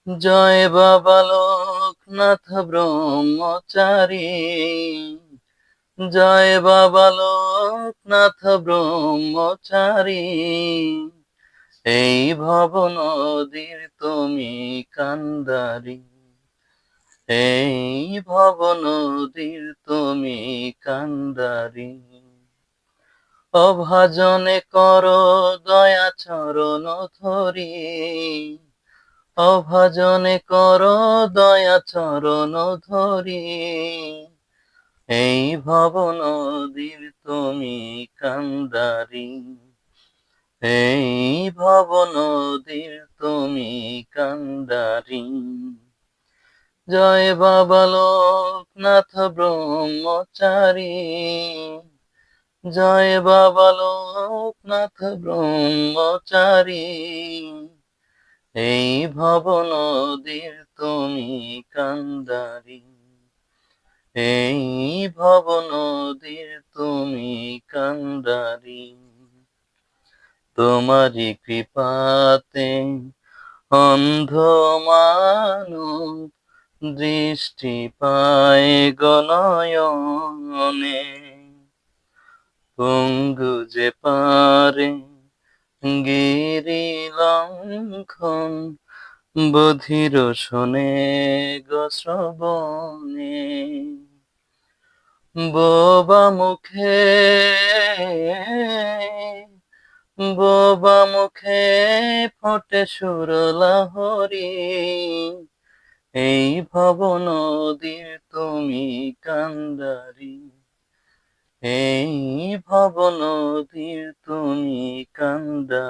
জয় বাবা লোকনাথ ব্রহ্মচারী, জয় বাবা লোকনাথ ব্রহ্মচারী। এই ভব নদীর তুমি কান্দারি, এই ভব নদীর তুমি কান্দারি। অভাজনে কর দয়া চরণ ধরি, অভাজনে কর দয়া চরণ ধরি। এই ভব নদীর তুমি কান্দারি, এই ভব নদীর তুমি কান্দারি। জয় বাবা লোকনাথ ব্রহ্মচারী, জয় বাবা লোকনাথ ব্রহ্মচারী। এই ভব নদীর তুমি কান্দারি, এই ভব নদীর তুমি কান্দারি। তোমারি কৃপাতে অন্ধ মানব দৃষ্টি পায় গনয়নে, পঙ্গু যে পারে গিরি লঙ্ঘন, বধির শোনে গো শ্রবণে। বোবা মুখে, বোবা মুখে ফোটে সুরলাহরি। এই ভব নদীর তুমি কান্দারি, এই ভব নদীর তুমি কান্দারি।